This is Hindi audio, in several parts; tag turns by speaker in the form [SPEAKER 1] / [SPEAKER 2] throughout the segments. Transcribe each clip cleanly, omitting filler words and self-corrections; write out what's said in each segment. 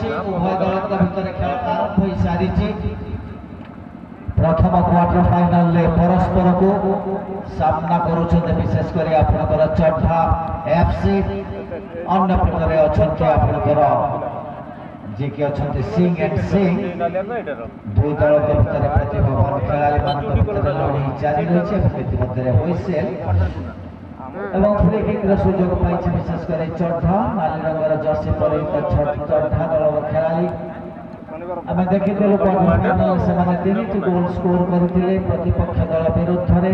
[SPEAKER 1] होइछि उभय दलक भितर खेल आरंभ होई सारिछि प्रथम क्वार्टर फाइनल ले परस्पर को सामना करूछते विशेष करी आपनकर चढ़ा एफसी अन्य पटरे अछंते आपनकर जे के अछंते सिंह एंड सिंह दुई दल भितर प्रतिभावान खेलाड़ी मान भितर लड़ी जारी रहिছে इतिमध्ये होइसेल এবং ফ্রি কিকর সুযোগ পাইছে বিশেষ করে চড়া নালি রঙের জার্সি পরিহিত চড়া দলর খেলাড়ি আমি দেখিদেলু কোয়ার্টার ফাইনাল সেমানে তিনটি গোল স্কোর করিଥିଲେ প্রতিপক্ষ দল বিরুদ্ধে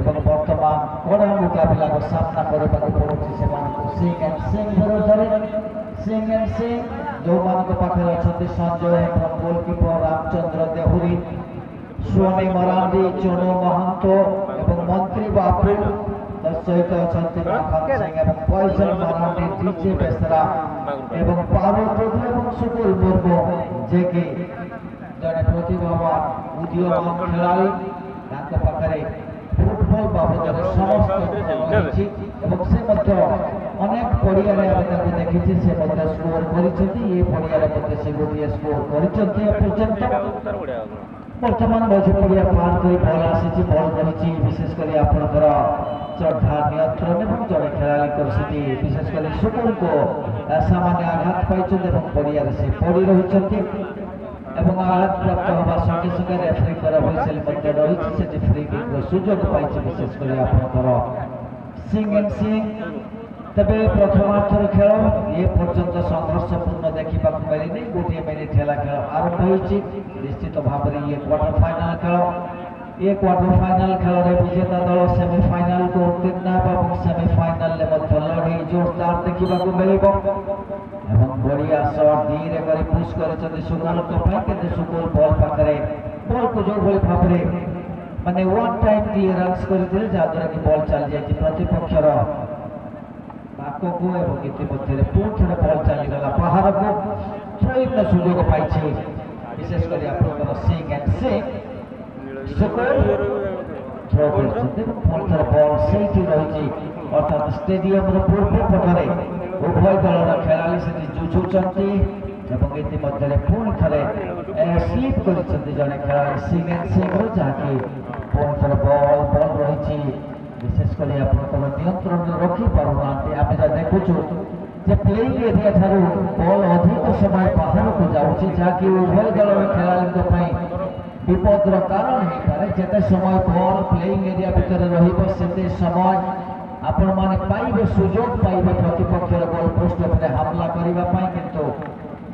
[SPEAKER 1] এবং বর্তমান কড়া মুকাবিলার সামনা করিବାକୁ পড়ুଛି ସେମାନଙ୍କୁ সিং এন্ড সিং বিরুদ্ধে সিং এন্ড সিং ଯେଉଁମାନଙ୍କ ପାଖରେ ଅଛନ୍ତି ସଞ୍ଜୟ ଏବଂ ଗୋଲକିପର ରାମଚନ୍ଦ୍ର ଦେହୁରୀ ସୁନି ମରାଣ୍ଡି ଚୁନୁ ମହାନ୍ତ ଏବଂ ମନ୍ତ୍ରୀ ବାପୁ सहित अछंती माखन सिंह एवं पॉइजन मराठी डीजे बेसरा एवं पारुल प्रभु एवं सुकुल मुर्मू जे कि जड़े प्रतिभावान उदीयमान खिलाड़ी तांको पाखरे फुटबॉल बाबदरे समस्त रहिछि एवं से मध्य अनेक पड़िया रे आबे ताको देखिछि से मध्य स्कोर करिछथि ए पड़िया रे मध्य से गोटिए स्कोर करिछथि पर्यंत वर्तमान मझी पड़िया पार करी बॉल आसीछि बॉल करिछि विशेष करी आपनकर चढ़ा नियंत्रण एवं जड़े खेलाड़ी स्थिति विशेषकर सुकुल को सामान्य आघात पाई पड़िया से पड़ी रही आघात प्राप्त होगा संगे संगे रेफरी व्हिसल रही फ्री किक सुजोग पाई विशेषकर आपनकर सिंह एंड सिंह तबे प्रथमार्धर खेल ये पर्यंत संघर्षपूर्ण देखा मिलनी गोटे मिनिट है खेल आरंभ होती निश्चित भाव में ये क्वार्टर फाइनल खेल ये क्वार्टर फाइनल खेल में विजेता दल सेमिफाइनल को उत्तीर्ण और सेमिफाइनल लड़े जोरदार देखा मिल बढ़िया शॉट धीरे कर पुश कर सुकुल सुकुल बॉल पाखे बॉल को जो भाई भाव में माने वन टाइम क्लीयरेंस करते जहाद्वारा कि बॉल चली जाए प्रतिपक्षर पाखक इतिमध्ये पुणी थे बॉल चलीगला बाहर को प्रयत्न सुजोग पाई विशेषकर आप सिंह एंड सिंह थ्रो कर बॉल से रही अर्थात स्टेडियम पूर्व पटरे उभय दलर खेलाड़ी से जुझुंट इतिमध्ये पुणी थे स्लीप कर जड़े खेलाड़ी सिंह एंड सिंह जहाँकि पुणी थे बॉल बॉल रही विशेषकर आप नियंत्रण रखी पारना आम जहाँ देखुचु प्लेइंग एरिया ठारू बॉल अधिक समय बाहर को जाऊँगी जहाँकि उभय दलर खेलाड़ी विपदर कारण हो पाए जिते समय बॉल प्लेइंग एरिया भितर रही समय आपण माने पाइबे सुजोग पाइबे प्रतिपक्षर गोल पोस्ट उपरे हमला करने किंतु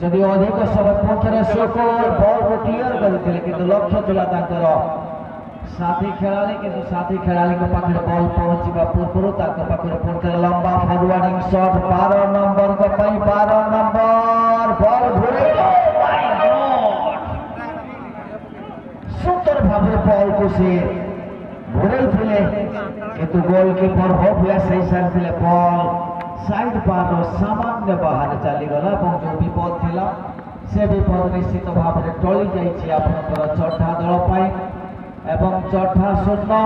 [SPEAKER 1] जदि अधिक समय पक्षर सुकुल बॉल को क्लियर करते किंतु लक्ष्य थिला तांकर साथी खेलाड़ी किंतु साथी खेलाड़ी को पाखरे बॉल पहुंचवा पूर्व तांकर पाखरे पुणी लंबा फॉरवर्डिंग शॉट 12 नंबर को 12 नंबर बॉल घुरे सुंदर भाव बॉल को से घुरे किंतु गोलकीपर होपलेस सही सारी बॉल साइड पार सामान्य बाहर चलीगला जो विपद थिला से विपद निश्चित भाव में टली जाइए आपनकर चढ़ा दल एवं चढ़ा शून्य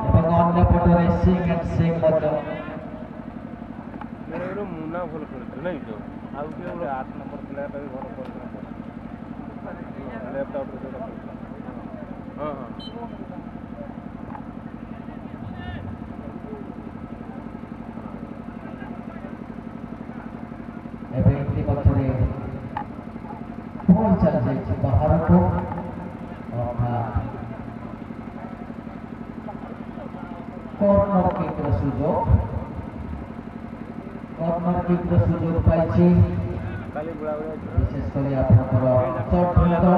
[SPEAKER 1] एवं अन्य पटरे सिंह एंड सिंह
[SPEAKER 2] मुना भल कर नहीं तो आउ के 8 नंबर प्लेयर भी भल कर लेफ्ट आउट से हां हां
[SPEAKER 1] एवं इतिमध्ये बॉल चल जाए बाहर को कॉर्नर किक सुजोग पाई विशेषकर आपनकर चढ़ा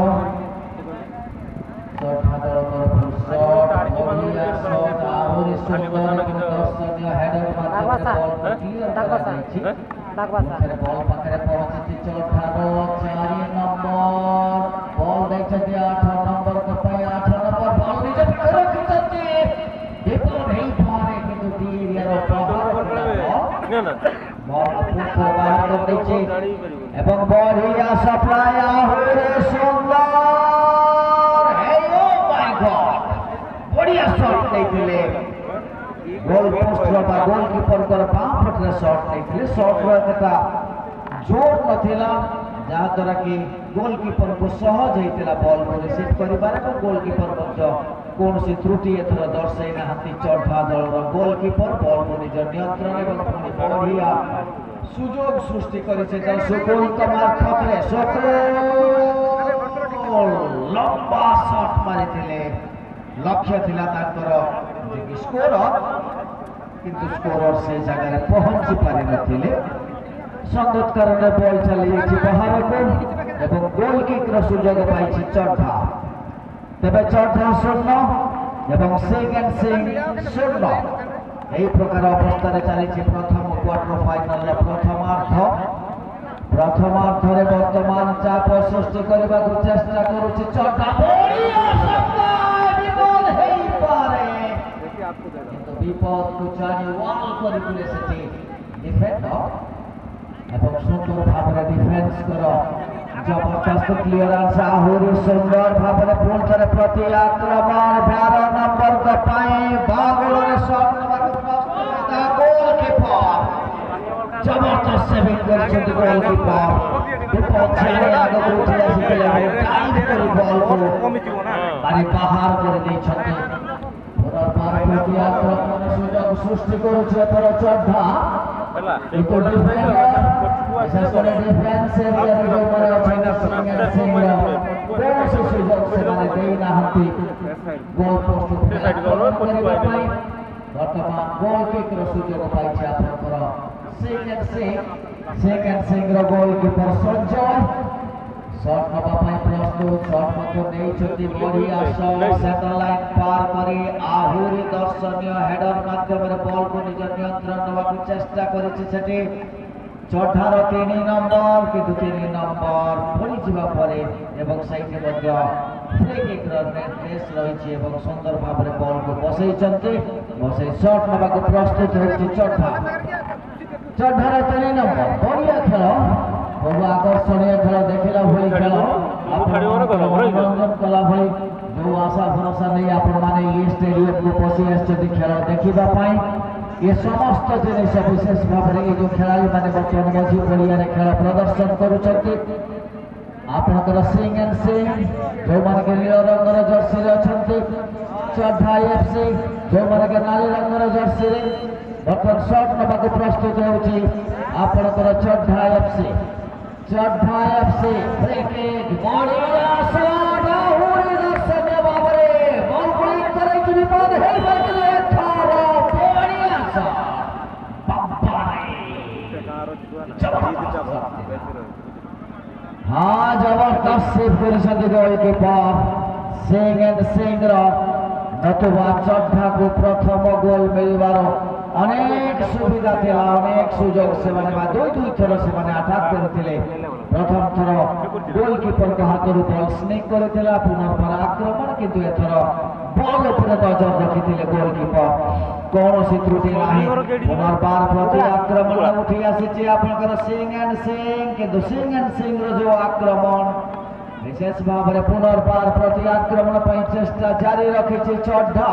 [SPEAKER 1] दल तरफ शॉट बढ़िया शॉट आहुरी सुंदर दर्शनीय हेडर माध्यम बॉल क्लियर करा जायछि बॉल पाखरे पहुंची चढ़ा 4 नंबर बॉल देखछथि 8 नंबर को पाई 8 नंबर बॉल निजे भितर रखिछथि विपद नहीं पारे किंतु दी एरिया रो बाहर बॉल पुश बाहर कर दैछि एवं बढ़िया सप्लाई आहुरी सुंदर हे ओ माय गॉड बढ़िया शॉट देथिले गोल पोस्ट बा गोलकीपर कर बाम पटरे शॉट देथिले शॉट रो एटा जोर नथिला ଯାହାଦ୍ୱାରା କି ଗୋଲକିପରକୁ ସହଜ ହେଇଥିଲା ବଲ୍କୁ ରିସିଭ୍ କରିବାରେ ଏବଂ ଗୋଲକିପର ମଧ୍ୟ କୌଣସି ତ୍ରୁଟି ଏଥର ଦର୍ଶାଇ ନାହାନ୍ତି ଚଢା ଦଳର ଗୋଲକିପର ବଲ୍କୁ ନିଜ ନିୟନ୍ତ୍ରଣ ଏବଂ ପୁଣି ବଢ଼ିଆ ସୁଯୋଗ ସୃଷ୍ଟି କରିছে ସୁକୁଲଙ୍କ ମାର୍ଫତରେ ସୁକୁଲ ଲମ୍ବା ସଟ୍ ମାରିଥିଲେ ଲକ୍ଷ୍ୟ ଥିଲା ତାଙ୍କର ସ୍କୋରର କିନ୍ତୁ ସ୍କୋରର ସେ ଜାଗାରେ ପହଞ୍ଚି ପାରିନଥିଲେ ସଂଗତକାରରେ ବଲ୍ ଚାଲିଯାଇଛି ବାହାରକୁ ଏବଂ ଗୋଲ କିକ୍ର ସୁଯୋଗ ପାଇଛି ଚଢା ତେବେ ଚଢା 0 ଏବଂ ସେକେଣ୍ଡ ସିଂ 0 ଏହି ପ୍ରକାର ଅବସ୍ଥାରେ ଚାଲିଛି ପ୍ରଥମ କ୍ୱାର୍ଟର ଫାଇନାଲର ପ୍ରଥମାର୍ଦ୍ଧରେ ବର୍ତ୍ତମାନ ଚାପ ସୃଷ୍ଟି କରିବାକୁ ଚେଷ୍ଟା କରୁଛି ଚଢା କିନ୍ତୁ ବିପଦକୁ ଜାଣି ୱାଲ୍ କରିଥିଲେ ସେଠି ଡିଫେଣ୍ଡର এবং সুন্দর ভাবে ডিফেন্স কর জবরদস্ত ক্লিয়ারেন্স আহুরি সুন্দর ভাবে পুনথরে প্রতি আক্রমণ 12 নম্বর পাই বাগুলরে শট নেবার প্রস্তুত গোলকিপার জবরদস্ত সেভিং করছেন গোলকিপার বিপদ ছেড়ে আগে উঠে আসিলে টাইট করে বলকে মানে বাহার করে দিয়েছেন পুনর্বার প্রতি আক্রমণের সুযোগ সৃষ্টি করেছে এবার চঢা কিন্তু বিশেষ করে ডিফেন্স এরিয়ার উপরে কৌশি সুযোগ সেখানে দেই নাহাନ୍ତି গোল পোস্ট କରିବା ପାଇଁ ବର୍ତ୍ତମାନ ଗୋଲ କିକ୍ର ସୁଯୋଗ ପାଇଛି ଆପଣଙ୍କର ସେକେଣ୍ଡ ସିଂର ଗୋଲ କିପର ସଞ୍ଜୟ শট নেওয়া ପାଇଁ ପ୍ରସ୍ତୁତ শট ମଧ୍ୟ ନେଇଛନ୍ତି ବଢ଼ିଆ ଶଟ୍ ସେଣ୍ଟର ଲାଇନ୍ ପାର କରି ଆହୁରି ଦର୍ଶନୀୟ ହେଡର ମାଧ୍ୟମରେ ବଲ୍କୁ ନିଜ ନିୟନ୍ତ୍ରଣ ନେବାକୁ ଚେଷ୍ଟା କରିଛି ସେଠି ଚଢାର 3 ନମ୍ବର କିନ୍ତୁ 3 ନମ୍ବର ପଡ଼ିଯିବା ପରେ ଏବଂ ସେଇଠି ମଧ୍ୟ ଫ୍ରି କିକ୍ର ନିର୍ଦ୍ଦେଶ ରହିଛି ଏବଂ ସୁନ୍ଦର ଭାବରେ ବଲ୍କୁ ବସେଇଛନ୍ତି ବସେଇ ଶଟ୍ ନେବାକୁ ପ୍ରସ୍ତୁତ ହେଉଛି ଚଢାର 3 ନମ୍ବର ବଢ଼ିଆ ଖେଳ বহু আকর্ষণীয় খেলা দেখিলা ভଳି খেল মনোরঞ্জন কলা ভଳି जो आशा भरोसा नहीं आपण माने ये स्टेडियम को पसी आछथि खेल देखिबा पाई ये समस्त जिनिस विशेष भाव में जो खेलाड़ी माने बर्तमान मझी पड़िया खेल प्रदर्शन करुछथि आपनकर सिंह एंड सिंह जो माने के नील रंगर जर्सी रे अछथि चढ़ा एफसी जो माने के नाली रंगर जर्सी रे बर्तमान शॉट नबाक प्रस्तुत होउछि आपनकर चढ़ा एफसी फ्री किक बढ़िया शॉट आहुरी दर्शनीय भाବରେ बॉल क्लिक करे कि विपद हे बदले थारो बढ़िया शॉट हाँ जबरदस्त सेव କରିଛନ୍ତି गोलकीपर सिंह एंड सिंह नतुबा चढ़ा को प्रथम गोल मिलवार अनेक सुविधा थिला अनेक सुजोग से दुई थर से आटाक करते प्रथम थर गोलकीपर हाथ बल स्निक करथिला पुनर्बार आक्रमण किंतु एथर बल उपर नजर रखिथिले गोलकीपर कौन सी त्रुटि नहीं पुनर्बार प्रति आक्रमण उठी आसी आपनकर सिंह एंड सिंह किंतु सिंह एंड सिंह जो आक्रमण विशेष भाव में पुनर्बार प्रति आक्रमण चेष्टा जारी रखी चढ़ा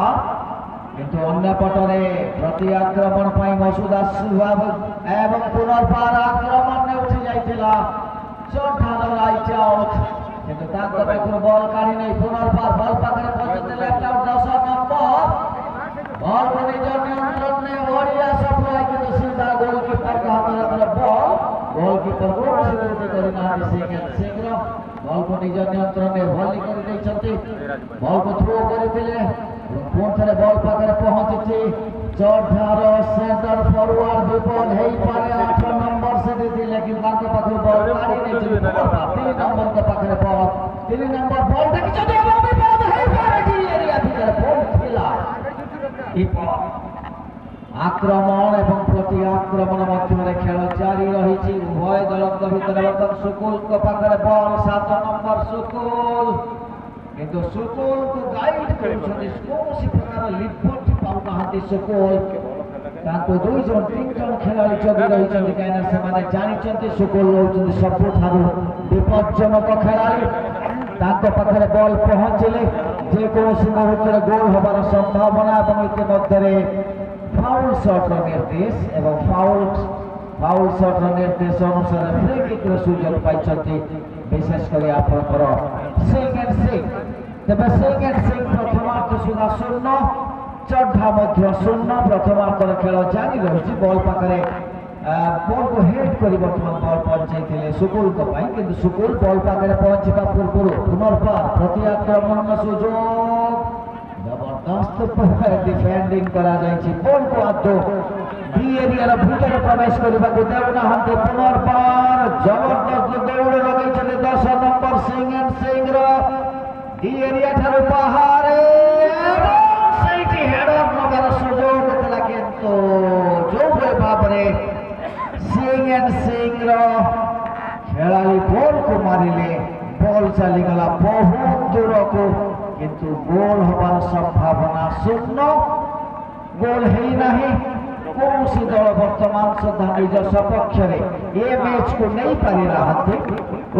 [SPEAKER 1] किंतु अन्य पटरे प्रति आक्रमण मसूद आसुभाव एवं पुनर्बार आक्रमण ने उठी जाइथिला चढ़ा राइट आउट किंतु ताकर पाखर बॉल काढी नहीं पुनर्बार बॉल पाखरे पहुंचते लेफ्ट आउट 10 नंबर बॉल को निज नियंत्रण ने बढ़िया सप्लाई किंतु सीधा गोलकीपर का हाथ में बॉल गोलकीपर को सिद्ध करना सिंह बॉल को निज नियंत्रण में भली कर देछंती बॉल को थ्रो करथिले पुनथरे बॉल पाखरे पहुंची चढ़ार सेंटर फॉरवर्ड विपद हेई पारे 8 नंबर से दी लेकिन ताके पाखरे बॉल काढी नै 3 नंबर के पाखरे बॉल 3 नंबर बॉल देखि छथि विपद हेई पारे जी एरिया भीतर बॉल खेला आक्रमण एवं प्रति आक्रमण मध्य खेल जारी रही उभय दल भर बर्तमान सुकुल पाखे बल 7 नंबर सुकुल किंतु सुकुल को गाइड कौन प्रकार लिबर्टी पाऊना सुकुल दुई जन 3 जन खेलाड़ी जगी रही कहीं जानते सुकुल होती सबुठ विपज्जनक खेलाड़ी पाखे बल पहुंचले जेकोसी मुहूर्त गोल हबार संभावना इतिमध्य फाउल शॉट निर्देश एवं फाउल फाउल शॉट निर्देश अनुसार फ्री किक सुযোগ पाइछन्ति विशेष करी आपनकर सिंह एंड सिंह तबे सिंह एंड सिंह प्रथमार्ध सुधा 0 चढ़ा मध्य 0 प्रथमार्धर खेल जारी रही बॉल पाखे बॉल को हेड कर बर्तमान बॉल पहुंचाई सुकुल किंतु सुकुल बॉल पाखे पहुंचा पूर्व पुनर्बार प्रति आक्रमण सुযোগ जबरदस्त डिफेंडिंग करा जायछि बॉल को आदो बी एरिया भीतर प्रवेश करने को देउना पुनर्बार जबरदस्त दौड़ लगे 10 नंबर सिंह एंड सिंह रो डी एरिया ठार बाहर हेडर नगर सुযোগ देला किंतु जो भाव में सिंह एंड सिंह रो खेलाड़ी बॉल को मारिले बॉल चलीगला बहुत दूर को किंतु गोल हमार संभावना 0 गोल है नहीं कौन सी दल वर्तमान सुधा निज सपक्ष ये मैच को नहीं पारि रहा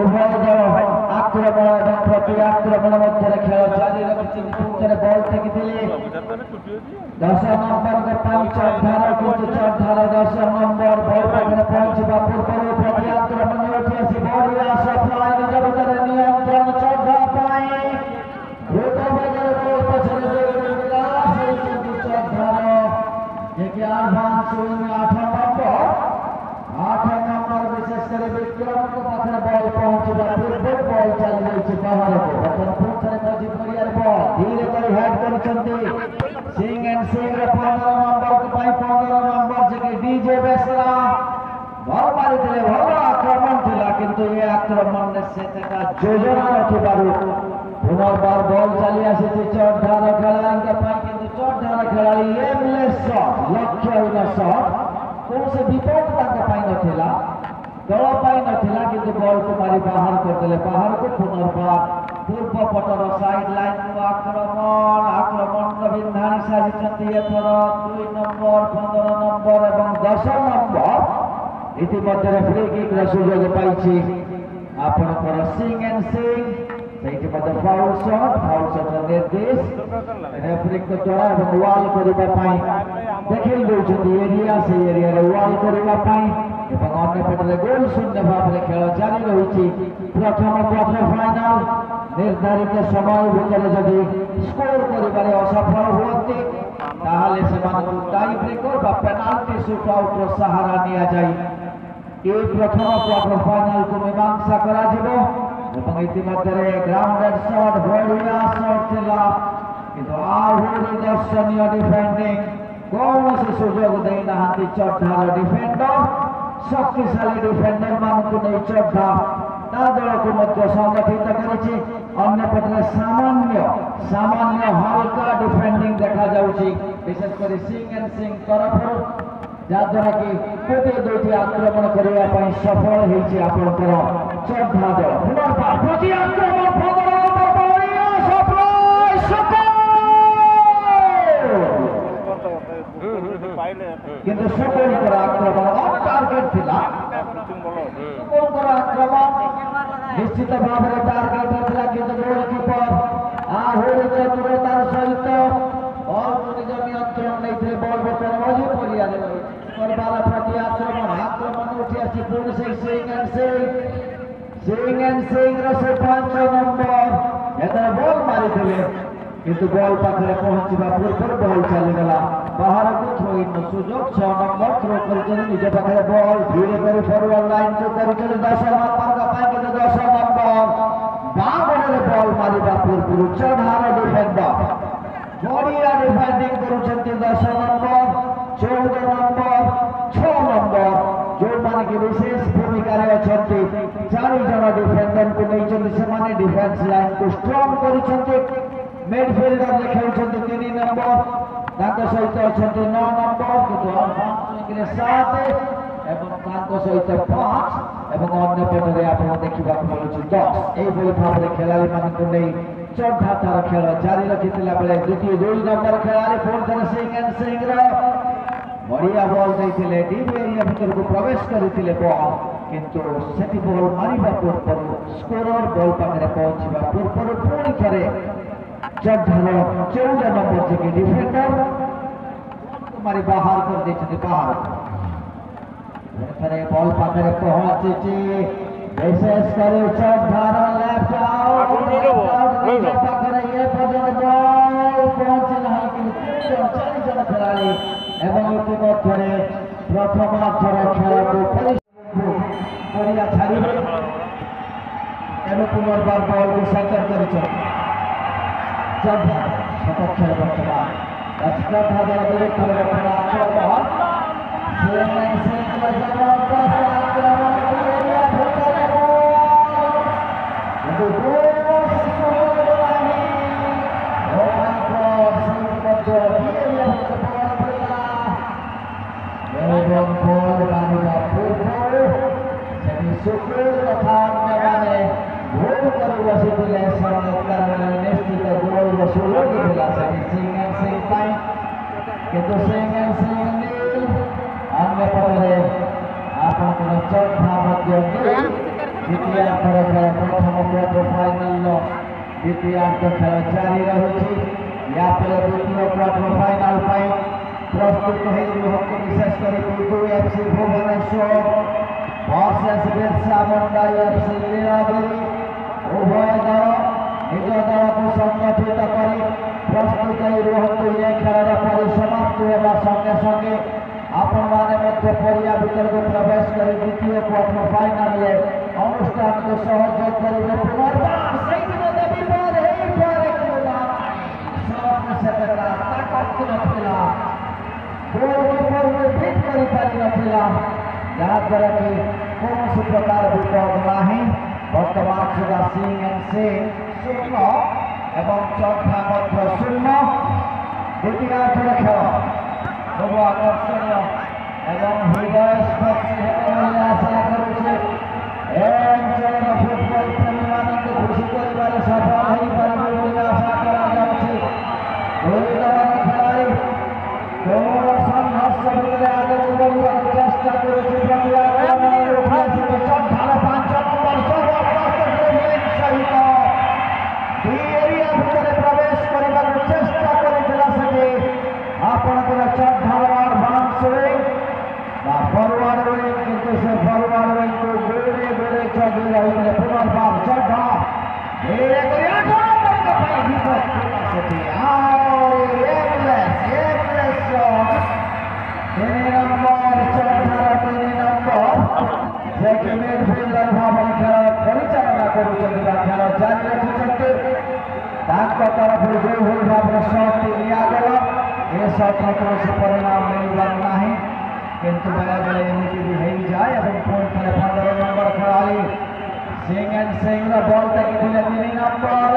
[SPEAKER 1] उभय दल आक्रमण और प्रति आक्रमण मध्य खेल जारी रखी बॉल फेंकी 10 नंबर के 5 चढ़ार किंतु चढ़ार 10 नंबर बॉल पाखे पहुंचा पूर्व प्रति आक्रमण उठी बढ़िया सफल निज भर नियंत्रण चढ़ा पाए आठ नंबर विशेष कर विक्रम को पाखे बॉल पहुंचा पूर्व बॉल चली जाइए बाहर बॉल धीरे कर हेड कर सिंह एंड सिंह 15 नंबर को 15 नंबर जगह डीजे बेसरा बॉल मारी भल आक्रमण थिला किंतु ये आक्रमण से योजना रखिबारु पुनर्बार बॉल चली आसी चढ़ार खेलाड़ी किंतु चढ़ार खेलाड़ी एमलेस शॉट लक्ष्यहीन शॉट कौन से विपद नथिला दल नथिला किंतु बॉल को मारी बाहर करदेले बाहर को पुनर्बार पूर्व पटर साइड लाइन को आक्रमण विधान साजिଛନ୍ତି एथर 2 नंबर 15 नंबर और 10 नंबर इतिमध्य फ्री किक सुযোগ पाइछि आपनकर Singh and Singh foul shot निर्देश रेफरी को द्वारा वाल करने देखे एरिया से एरिया वाल करने अन्य पटे गोल शून्य भाव में खेल जारी रही प्रथम क्वार्टर फाइनल निर्धारित समय भितर जदि स्कोर कर असफल हुए tie breaker penalty shoot out सहारा नि जाए प्रथम क्वार्टर फाइनल को मीमांसा करा इतिमध्य ग्राउंडेड शॉट बढ़िया शॉट थिला किंतु आहुरी दर्शनीय डिफेंडिंग कौन से सुযোগ देना चढ़ार डिफेंडर शक्तिशाली डिफेंडर मानक नहीं चढ़ा दल को संगठित कर अन्य पटे सामान्य हल्का डिफेंडिंग देखा विशेषकर सिंह एंड सिंह तरफ जहाद्वारा कि गोटे दुईटी आक्रमण करने सफल होकर चढ़ा दल पुनर्बार प्रति आक्रमण किंतु सुकुलकर आक्रमण ऑन टार्गेट थिला सुकुलकर आक्रमण निश्चित भाव में टार्गेट थिला किंतु गोलकीपर आहुरी चतुरतार सहित बॉल को निज नियंत्रण नहीं बॉल बर्तमान मझी पड़िया प्रति आक्रमण उठी आसी पुणी से सिंह एंड सिंह से 5 नंबर एथर बॉल मारी किंतु बॉल पाखे पहुंचा पूर्व बॉल चलीगला बाहर को थ्रोइन सुযোগ 6 नंबर थ्रो कर निज पाखे बॉल धीरे कर फॉरवर्ड लाइन को कर 10 नंबर किंतु 10 नंबर बागड़े बॉल मारिबा पूर्व चढ़ार डिफेंडर बढ़िया डिफेंडिंग कर 10 नंबर 14 नंबर 6 नंबर जो मान की विशेष भूमिका अच्छा 4 जन डिफेंडर को नहीं डिफेंस लाइन को स्ट्रॉन्ग कर मिडफिल्डर देखते 3 नंबर सहित अच्छा 9 नंबर किंतु 7 सहित 5 अन्य पटे आप देखा मिलूँ 10 यही भाव में खेलाड़ी मान चढ़ा तार खेल जारी रखी बेले द्वितीय 2 नंबर खेलाड़ी पुणी थे सिंह एंड सिंह बढ़िया बॉल देते डीप एरिया भीतर को प्रवेश करते बॉल किंतु से बॉल मारिबा पूर्व स्कोरर बॉल पाखे पहुंचा पूर्व पुणी थे चढ़ार 14 नंबर जगह डिफेंडर मारी बाहर कर बाहर ଏଠାରେ ବଲ୍ ପାଖରେ ପହଞ୍ଚିଛି ବିଶେଷ କରି ଚଢାର ଲେଫ୍ଟ ଆଉଟ୍ ପାଖରେ ଏ ପର୍ଯ୍ୟନ୍ତ ବଲ୍ ପହଞ୍ଚି ନାହିଁ କିନ୍ତୁ 3 ଜଣ 4 ଜଣ ଖେଳାଳି ଏବଂ ଇତିମଧ୍ୟରେ ପ୍ରଥମାର୍ଧର ଖେଳକୁ ପଡ଼ିଆ ଛାଡ଼ି ତେଣୁ ପୁନର୍ବାର ବଲ୍କୁ ସେଣ୍ଟର କରିଛନ୍ତି ଚଢା ସପକ୍ଷରେ ବର୍ତ୍ତମାନ ଚଢା ଦଳ ବିରୁଦ୍ଧରେ ବର୍ତ୍ତମାନ ଆକ୍ରମଣ କିନ୍ତୁ अन्य पदे आपणकर चौथा द्वितीयार्धर खेल प्रथम क्वार्टर फाइनाल द्वितीयार्ध खेल जारी रही या द्वितीय क्वार्टर फाइनाल प्रस्तुत विशेषकर FC Bhubaneswar versus Birsa Munda FC Nilgiri उभय दल निज दल को संगठित कर प्रस्तुत रुहतु ये खेल परिसमाप्ति होगा संगे संगे आपण माने मध्य पड़िया भीतर को प्रवेश कर द्वितीय क्वार्टर फाइनाल अनुष्ठान को सहयोग करेंगे पुनर्बार सही मते विवाद है पर सब से तगड़ा ताकत नथिला गोलकीपर में फिट करि पारि नथिला जहाँ द्वारा कि कौन प्रकार विपद नाही वर्तमान सुधा सिंह एंड सिंह 0 एवं चौथा मध्य 0 द्वितीयार्धर खेल बहु आकर्षणीय एवं हृदयस्पर्शी आशा करुचे अंचल फुटबल प्रेमी मानक खुशी कर सफल हो आशा कराई खेलाड़ी कौन संघर्ष भितर आगे बढ़ा चेष्टा करुचे सहित प्रवेश करने चेष्टा करता आपणकर चढ़ार एडभांस फरवर्ड विंग किंतु से फरवर्ड विंग को गोरे गोरे चढ़ी रही पुनर्बार चढ़ा मिडफिल्डर भाव खेल परिचालना कर खेल जारी रखिंट तरफ जो भूल भाव शॉट निगला ये शॉट कौन परिणाम मिलवार ना किंतु बेले बेले एमती भी हो जाए पुणी थे 15 नंबर खेलाड़ी सिंह एंड सिंह बल टेक 3 नंबर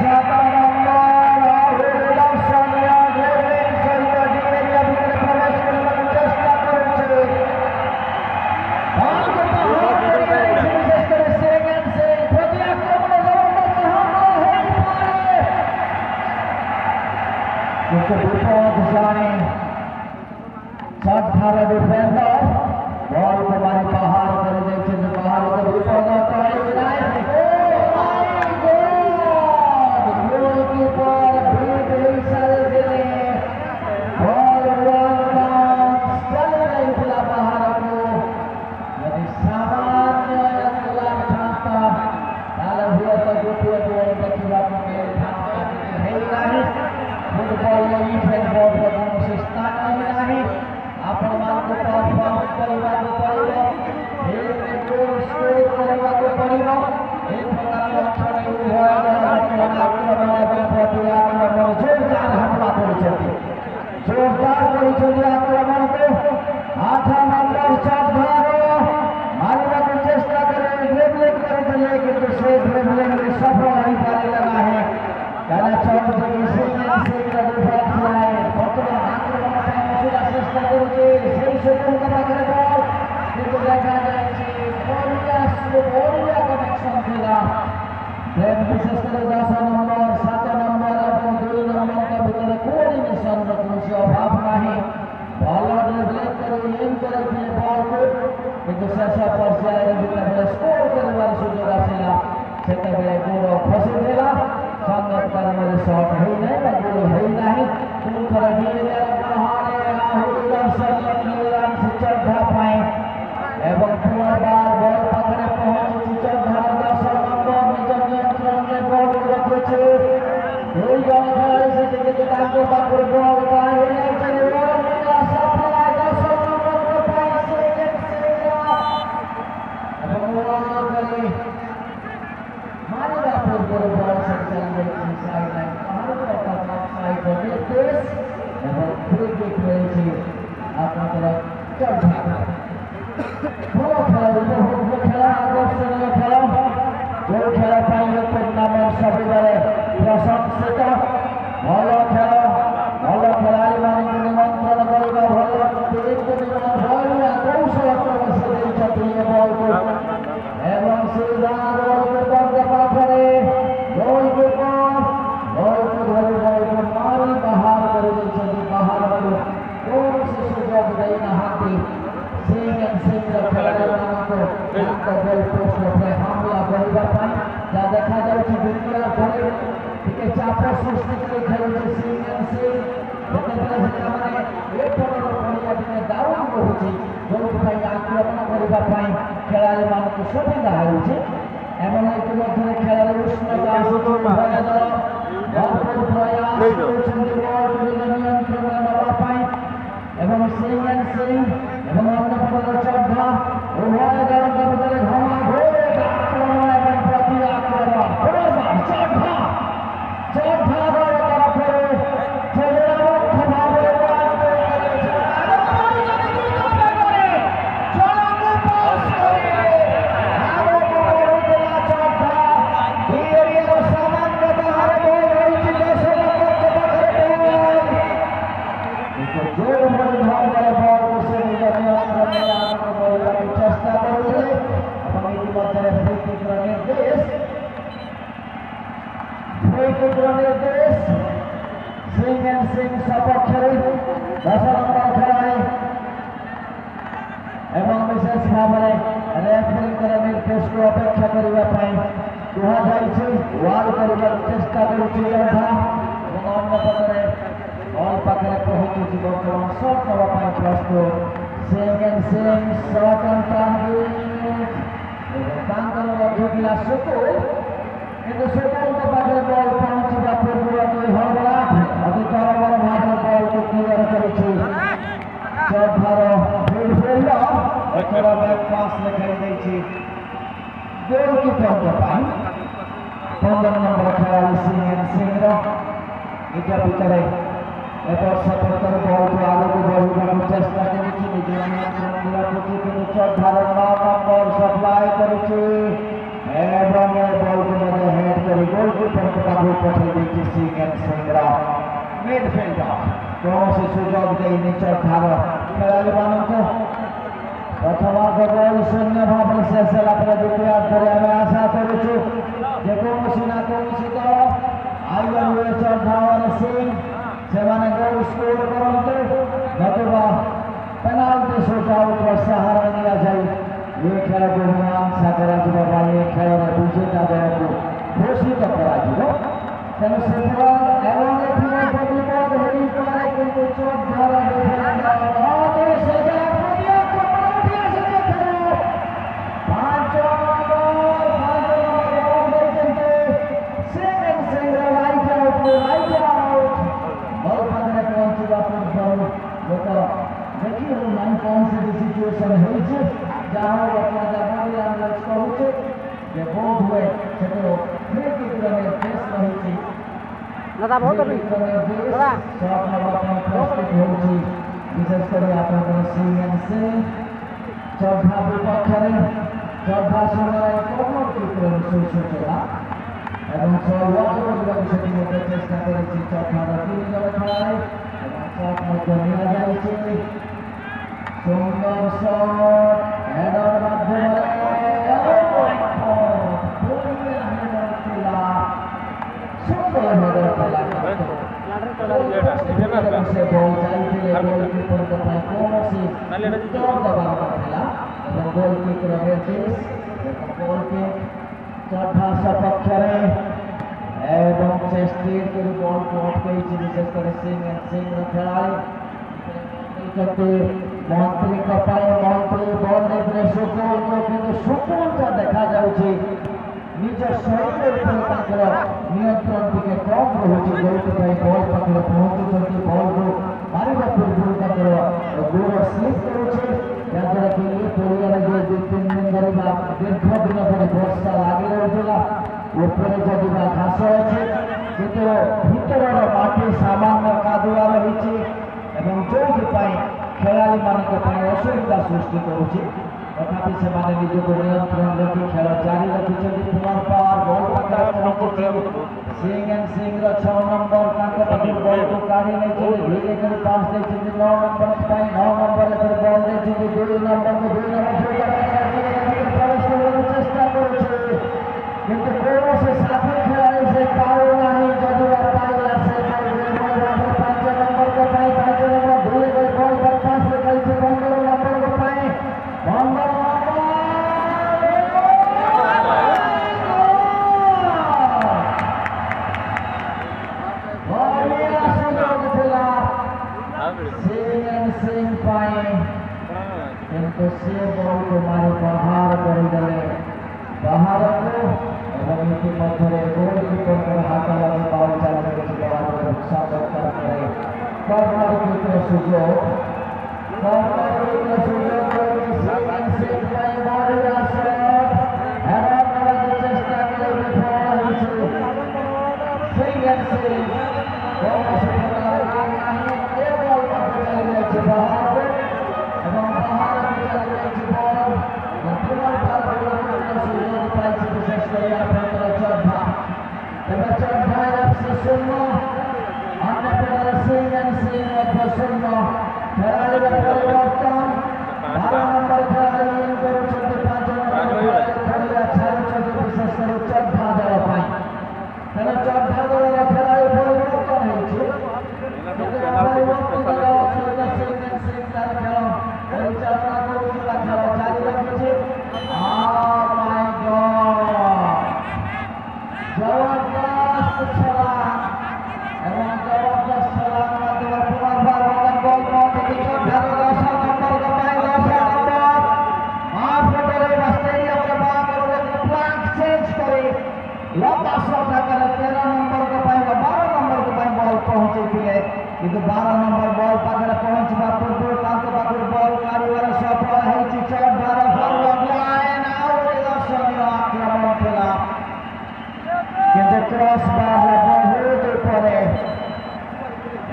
[SPEAKER 1] 7 विपद जाने चढ़ार डिफेंडर बॉल को मारी बाहर कर बाहर विपद जोरदार आक्रमण को 8 नंबर मारवा को चेष्टा करे ड्रिबलिंग करते किंतु से ड्रिबलिंग सफल हो पारे नहीं कारण चौक वर्तमान आक्रमण चेष्टा करुचे पाखे बल किंतु देखा जाए कनेक्शन था विशेषकर 10 नंबर 7 नंबर और 2 नंबर भितर कोऑर्डिनेशन कौन अभाव नहीं भल ड्रिबलिंग कर बल को किंतु शेष पर्याय जिते स्कोर कर सुजोग आसला से गोड़ खसीला संगठन शॉट होना गोल होना पुणी थोड़ा ଟିକେ ତାଙ୍କ ପାଖରେ ବଲ୍ ମାରିବା ପୂର୍ବରୁ ବଲ୍ ସେଠି ଚାଲି ସାଇଡ୍ ଲାଇନ୍ ଏବଂ ଫ୍ରି କିକ୍ ମିଳିଛି ଆପଣଙ୍କର ଚଢ଼ା। ଭଲ ଖେଳ, ଉପଭୋଗ୍ୟ ଖେଳ, ଆକର୍ଷଣୀୟ ଖେଳ, ଯେଉଁ ଖେଳ ପାଇଁ ଟୁର୍ଣ୍ଣାମେଣ୍ଟ ସବୁବେଳେ ପ୍ରଶଂସିତ। ଭଲ ଖେଳ, ଭଲ ଖେଳାଳିମାନଙ୍କୁ ନିମନ୍ତ୍ରଣ କରିବା, ଭଲ ଟିମ୍କୁ ନିମନ୍ତ୍ରଣ କୌଶଳ ପ୍ରବେଶ ଦେଇଛନ୍ତି ଏ ବଲ୍କୁ ଏବଂ ସିଧା ଗୋଲକିପରଙ୍କ ପାଖରେ ବଲ୍କୁ ଧରି ବଲ୍କୁ ମାରି ବାହାର କରିଦେଇଛନ୍ତି। ବାହାରକୁ କୌଣସି ସୁଯୋଗ ଦେଇନାହାନ୍ତି ସିଂର ଖେଳାଳିମାନଙ୍କୁ ତାଙ୍କ ଗୋଲ୍ ପୋଷ୍ଟ ଉପରେ ହାମଲା କରିବା ପାଇଁ। ଯାହା ଦେଖାଯାଉଛି ଦୁନିଆ ଘରେ ଟିକେ ଚାପ ସୃଷ୍ଟି କରି ଖେଳୁଛି ସିଂ। ଯେତେବେଳେ ସେମାନେ ଏପଟର ପଡ଼ିଆ ଟିକେ ଡାଉନ୍ ରହୁଛି, ଯେଉଁଥିପାଇଁ ଆକ୍ରମଣ କରିବା ପାଇଁ ଖେଳାଳିମାନଙ୍କୁ ସୁବିଧା ହେଉଛି। ଏମାନେ ଇତିମଧ୍ୟରେ ଖେଳରେ ଉଷ୍ଣତା ଆସୁଛି। ଉଭୟ ଦଳ ଭରପୁର ପ୍ରୟାସ କରୁଛନ୍ତି ବଲ୍କୁ ନିୟନ୍ତ୍ରଣ ନେବା ପାଇଁ ଏବଂ ସିଂ ଏବଂ ଅନ୍ୟପଟର ଚଢ଼ା ଉଭୟ ଦଳଙ୍କ ଭିତରେ ଘମାଘୋର ଆକ୍ରମଣ ଏବଂ ପ୍ରତି ଆକ୍ରମଣ। ଚଢ଼ା ଦଳ ତରଫରୁ ମୁଖ୍ୟ ଭାବରେ ଚେଷ୍ଟା କରୁଥିଲେ ଏବଂ ଇତିମଧ୍ୟରେ ଫ୍ରି କିକ୍ର ନିର୍ଦ୍ଦେଶ ସିଂ ସପକ୍ଷରେ 10 ନମ୍ବର ଖେଳାଳି ଏବଂ ବିଶେଷ ଭାବରେ ରେଫରିଙ୍କର ନିର୍ଦ୍ଦେଶକୁ ଅପେକ୍ଷା କରିବା ପାଇଁ କୁହାଯାଇଛି। ୱାର୍ଡ କରିବାକୁ ଚେଷ୍ଟା କରୁଛି ଚଢ଼ା ଏବଂ ଅନ୍ୟପଟରେ ବଲ୍ ପାଖରେ ପହଞ୍ଚୁଛି। ବର୍ତ୍ତମାନ ସଟ୍ ନେବା ପାଇଁ ପ୍ରସ୍ତୁତ ସିଂ ସଟ୍ ଅନ୍ ଟାର୍ଗେଟ୍ ଏବଂ ତାଙ୍କର ମଧ୍ୟ ଥିଲା ସୁକୁଲ, କିନ୍ତୁ ସୁକୁଲଙ୍କ ପାଖରେ ବଲ୍ ପହଞ୍ଚିବା ପୂର୍ବରୁ ଅତି ତରବର ଭାବରେ ବଲ୍କୁ କ୍ଲିୟର କରିଛି ଚଢ଼ାର ମିଡଫିଲ୍ଡର। ଏଥର ବ୍ୟାକ୍ ପାସ୍ ଲେଖାଇ ଦେଇଛି ଗୋଲକିପରଙ୍କ ପାଇଁ 15 ନମ୍ବର ଖେଳାଳି ସିଂର। ନିଜ ଭିତରେ ଏପଟ ସେପଟ କରି ବଲ୍କୁ ଆଗକୁ ବଢ଼ିବାକୁ ଚେଷ୍ଟା କରୁଛି, ନିଜ ନିୟନ୍ତ୍ରଣ ରଖୁଛି, କିନ୍ତୁ ଚଢ଼ାର 9 ନମ୍ବର ସପ୍ଲାଏ କରୁଛି ଏବଂ ଏ ବଲ୍କୁ ମଧ୍ୟ ହେଡ୍ କରି ଗୋଲକିପରଙ୍କ ପାଖକୁ ପଠାଇ ଦେଇଛି ସିଂର ମିଡଫିଲ୍ଡର। କୌଣସି ସୁଯୋଗ ଦେଇନି ଚଢ଼ାର ଖେଳାଳିମାନଙ୍କୁ। ପ୍ରଥମାର୍ଧ ଗୋଲ୍ ଶୂନ୍ୟ ଭାବରେ ଶେଷ ହେଲା ପରେ ଦ୍ୱିତୀୟାର୍ଧରେ ଆମେ ଆଶା କରୁଛୁ ଯେ କୌଣସି ନା କୌଣସି ଦଳ ଆଇଦର ହୁଏ ଚଢ଼ା ସିଂ ସେମାନେ ଗୋଲ୍ ସ୍କୋର କରନ୍ତୁ, ନতুବା ପେନାଲ୍ଟି ସୁଟ୍ଆଉଟ୍ର ସାହାରା ନିଆଯାଇ ଏ ଖେଳକୁ ମୀମାଂସା କରାଯିବ ବା ଏ ଖେଳର ବିଜେତା ଦଳକୁ ଘୋଷିତ କରାଯିବ। ତେଣୁ ସେଥିର ଏବଂ ଏଥିରେ ପ୍ରତିବାଦ ହୋଇପାରେ, କିନ୍ତୁ ଚଢ଼ାର कौन सी सिचुएशन होइछे जहां अपना जवानी आंदोलन कहूचे जे बोध हुए से तो फ्री किक में फेस रहिछि दादा बहुत अभी दादा सब अपना प्रस्तुत होछि। विशेष कर आपन सिंह चौथा विपक्षरे चौथा समय कोन किक सूचना এবং সর্বাধিক সেটি মধ্যে চেষ্টা করেছি চৌথা তিন জন খেলাড়ি এবং শট মধ্যে নিয়ে যাইছে সুন্দর শট হেডার মাধ্যমে সুন্দর হেডার খেলা সে বল চাইছিলে গোলকিপর কৌশি উত্তর দেওয়ার খেলা এবং গোলকিপর নির্দেশ গোলকিপ चौथा सपक्षरे एवं चेस्टियर के बॉल को अटकाई विशेष कर सिंह खेलाड़ी मंत्री कपाल मंत्री बॉल देखने सुकून को किंतु सुकून का देखा जाउछि निज शरीर पर नियंत्रण टिके कम रहुछि जोथि बॉल ଖେଳାଳି ମାନଙ୍କ ପାଇଁ ଅସୁବିଧା ସୃଷ୍ଟି କରୁଛି। ତଥାପି ସେମାନେ ନିଜକୁ ନିୟନ୍ତ୍ରଣ ରଖି ଖେଳ ଜାରି ରଖିଛନ୍ତି। ପୁନର୍ବାର ବଲ୍ ପାଖରେ ପହଞ୍ଚିଛି ସିଂ ଏଣ୍ଡ ସିଂର 6 ନମ୍ବର ତାଙ୍କ ପାଖରୁ ବଲ୍କୁ କାଢ଼ି ନେଇଛନ୍ତି। ଧୀରେ ଧୀରେ ପାସ୍ ଦେଇଛନ୍ତି 9 ନମ୍ବର ପାଇଁ। 9 ନମ୍ବର ଏଥର ବଲ୍ ଦେଇଛନ୍ତି 2 ନମ୍ବରକୁ। 2 ନମ୍ବର ପ୍ରବେଶ କରିବାକୁ ଚେଷ୍ଟା କରୁଛି, କିନ୍ତୁ କୌଣସି ସାଥୀ ଖେଳାଳି ସେ ପାଉନାହିଁ। ଯଦି ପାଇଲା ସେ 5 ନମ୍ବରଙ୍କ ପାଇଁ 5 ନମ୍ବର ଧୀରେ ଧୀରେ ବଲ୍ ପାସ୍ ଖେଳିଛି 15 ନମ୍ବରଙ୍କ ପାଇଁ। 15 सिंह पाए किंतु से बॉल को मारे बाहर करदेले। बाहर को एवं इतिमध्य गोलकीपर हाथ लगे बॉल चलने के बाद स्वागत करे कॉर्नर किक सुयोग सिंह पाए बॉल शॉट एवं करने चेष्टा करे विफल सिंह କିନ୍ତୁ 12 ନମ୍ବର ବଲ୍ ପାଖରେ ପହଞ୍ଚିବା ପୂର୍ବରୁ ତାଙ୍କ ପାଖରୁ ବଲ୍ କାଢ଼ିବାରେ ସଫଳ ହେଉଛି ଚଢାର ଦର୍ଶନୀୟ ଆକ୍ରମଣ ଥିଲା, କିନ୍ତୁ କ୍ରସ୍ ବାର୍ରେ ବହୁତ ଉପରେ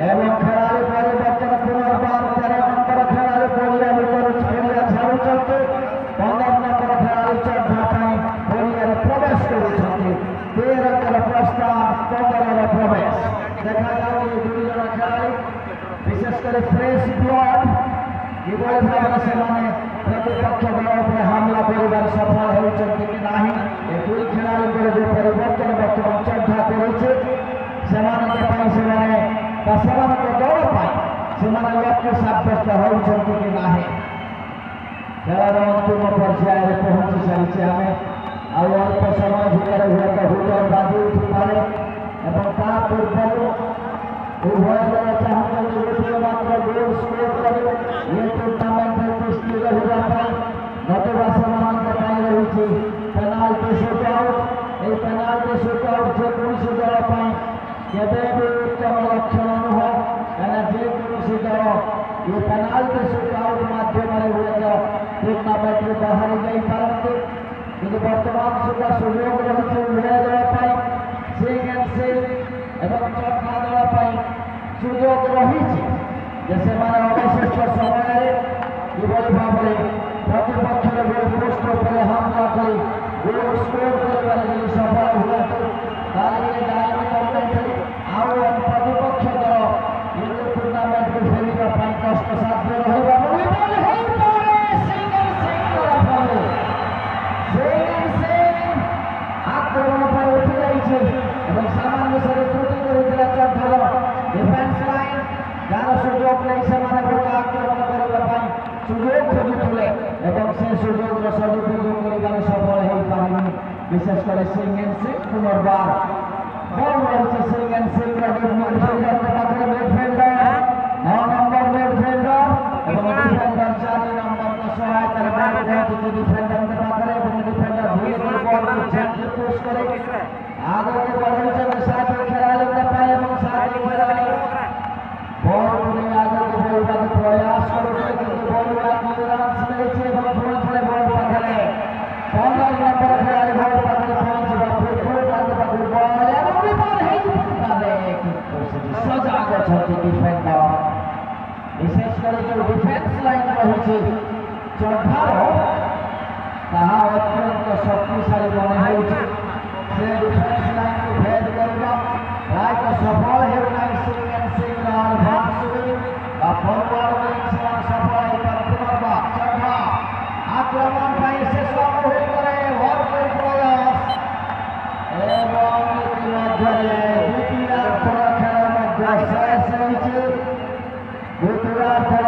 [SPEAKER 1] ଏବଂ ଖେଳାଳି ପରିବର୍ତ୍ତନ ପୁନର୍ବାର 13 ନମ୍ବର ଖେଳାଳି ପଡ଼ିଆ ଭିତରୁ ପଡ଼ିଆ ଛାଡ଼ୁଛନ୍ତି। 15 ନମ୍ବର ଖେଳାଳି ଚଢା ପାଇଁ ପଡ଼ିଆରେ ପ୍ରବେଶ କରୁଛନ୍ତି। 13ଙ୍କର ପ୍ରସ୍ତାବ 15ର ପ୍ରବେଶ ଦେଖାଯାଉ। ଏ 2 ଜଣ ଖେଳାଳି ବିଶେଷ କରି ଫ୍ରେଶ ବ୍ଲଡ କିଭଳି ଭାବରେ ସେମାନେ ପ୍ରତିପକ୍ଷ ଦଳ ଉପରେ ହାମଲା କରିବାରେ ସଫଳ ହେଉଛନ୍ତି କି ନାହିଁ। ଏ 2 ଖେଳାଳିଙ୍କର ଯେଉଁ ପରିବର୍ତ୍ତନ ବର୍ତ୍ତମାନ ଚଢା କରୁଛି ସେମାନଙ୍କ ପାଇଁ ସେମାନେ ବା ସେମାନଙ୍କ ଦଳ ପାଇଁ ସେମାନେ ଲକ୍ଷ୍ୟ ସାବ୍ୟସ୍ତ ହେଉଛନ୍ତି କି ନାହିଁ। ଖେଳର ଅନ୍ତିମ ପର୍ଯ୍ୟାୟରେ ପହଞ୍ଚି ସାରିଛି। ଆମେ ଆଉ ଅଳ୍ପ ସମୟ ଭିତରେ ହୁଏତ ହୁଲର ବାଜି ଉଠିପାରେ ଏବଂ ତା ପୂର୍ବରୁ ଉଭୟ ଦଳ ଚାହୁଁଛନ୍ତି ଗୋଟିଏ ମାତ୍ର ଗୋଲ୍ ସ୍କୋର କରି ଏ ଟୁର୍ଣ୍ଣାମେଣ୍ଟରେ ତିଷ୍ଠି ରହିବା ପାଇଁ। ନତୁବା ସେମାନଙ୍କ ପାଇଁ ରହିଛି ପେନାଲ୍ଟି ସୁଟ୍ଆଉଟ୍। ଏହି ପେନାଲ୍ଟି ସୁଟ୍ଆଉଟ୍ ଯେକୌଣସି ଦଳ ପାଇଁ କେବେ ବି ଉତ୍ତମ ଲକ୍ଷଣ ନୁହଁ, କାହିଁକିନା ଯେକୌଣସି ଦଳ ଏ ପେନାଲ୍ଟି ସୁଟ୍ଆଉଟ୍ ମାଧ୍ୟମରେ ହୁଏତ ଟୁର୍ଣ୍ଣାମେଣ୍ଟରୁ ବାହାରି ଯାଇପାରନ୍ତି, କିନ୍ତୁ ବର୍ତ୍ତମାନ ସୁଦ୍ଧା ସୁଯୋଗ ରହିଛି ଉଭୟ ଦଳ ପାଇଁ। ସିଂ ଏଣ୍ଡ ସିଂ ଏବଂ ଚଢା ଦଳ ପାଇଁ ସୁଯୋଗ ରହିଛି ଯେ ସେମାନେ ଅବଶିଷ୍ଟ ସମୟରେ କିଭଳି ଭାବରେ ପ୍ରତିପକ୍ଷର ଗୋଲ୍ ପୋଷ୍ଟ ଉପରେ ହାମଲା କରି ଗୋଲ୍ ସ୍କୋର କରିବାରେ ଯଦି ସଫଳ ହୁଅନ୍ତି ତାହେଲେ ଆଉ ପ୍ରତିପକ୍ଷ ଦଳ କିନ୍ତୁ ଟୁର୍ଣ୍ଣାମେଣ୍ଟକୁ ଫେରିବା ପାଇଁ କଷ୍ଟସାଧ୍ୟ ରହିବ। ଆକ୍ରମଣ ପାଇଁ ଉଠି ଯାଇଛି ଏବଂ ସାମାନ୍ୟ ତ୍ରୁଟି କରିଥିଲା ଚଢାର ଡିଫେନ୍ସ ଲାଇନ୍, ଯାହାର ସୁଯୋଗ ନେଇ ସେମାନେ ଭଲ ଆକ୍ରମଣ କରିବା ପାଇଁ ସୁଯୋଗ ଖୋଜୁଥିଲେ ଏବଂ ସେ ସୁଯୋଗର ସଦୁପଯୋଗ କରିବାରେ ସଫଳ ହୋଇପାରିନି। ବିଶେଷ କରି ସିଂ ଏଣ୍ଡ ସିଂ ପୁନର୍ବାର ବଲ୍ ରହିଛି ସିଂ ଏଣ୍ଡ ସିଂର ମିଡଫିଲ୍ଡରଙ୍କ ପାଖରେ ମିଡଫିଲ୍ଡର 9 ନମ୍ବର ମିଡଫିଲ୍ଡର ଏବଂ ଡିଫେଣ୍ଡର 4 ନମ୍ବରଙ୍କ ସହାୟତାରେ ବଲ୍ ପହଞ୍ଚିଛି ଡିଫେଣ୍ଡରଙ୍କ ପାଖରେ ଏବଂ ଡିଫେଣ୍ଡର ଧୀରେ ଧୀରେ ବଲ୍କୁ ଝାଙ୍କି ପୁଶ୍ କରି ଆଗକୁ ବଢ଼ାଉଛନ୍ତି ସାଥୀ ଖେଳାଳିଙ୍କ ପାଇଁ ଏବଂ ସାଥୀ ଖେଳାଳି ବଲ୍କୁ ନେଇ ଆଗକୁ ବଢ଼ିବାକୁ ପ୍ରୟାସ କରୁଥିଲେ, କିନ୍ତୁ ବଲ୍ କ୍ଲିୟରାନ୍ସ ମିଳିଛି ଏବଂ ପୁଣି ଥରେ ବଲ୍ ପାଖରେ 15 ନମ୍ବର ଖେଳାଳି ବଲ୍ ପାଖରେ ପହଞ୍ଚିବା ପୂର୍ବରୁ ତାଙ୍କ ପାଖରୁ ବଲ୍ ଏବଂ ବିପଦ ହେଇପାରେ, କିନ୍ତୁ ସଜାଗ ଅଛନ୍ତି ଡିଫେଣ୍ଡର। ବିଶେଷ କରି ଯେଉଁ ଡିଫେନ୍ସ ଲାଇନ୍ রয়েছে চড়ার তাহা অত্যন্ত শক্তিশালী মনে হয়েছে সে ডিফেন্স লাইনকে ভেদ করবা রায়ত সফল হেউনাই সিং আডভান্স উইং বা ফরওয়ার্ড উইং সমান সফল হইবার পুনর্বার চড়া আক্রমণ ପାଇଁ ଶେଷ ମୁହୂର୍ତ୍ତରେ ଭରପୁର ପ୍ରୟାସ ଏବଂ ଇତିମଧ୍ୟରେ ଦ୍ୱିତୀୟାର୍ଧର ଖେଳ ମଧ୍ୟ ଶେଷ ହୋଇଛି। ଦ୍ୱିତୀୟାର୍ଧର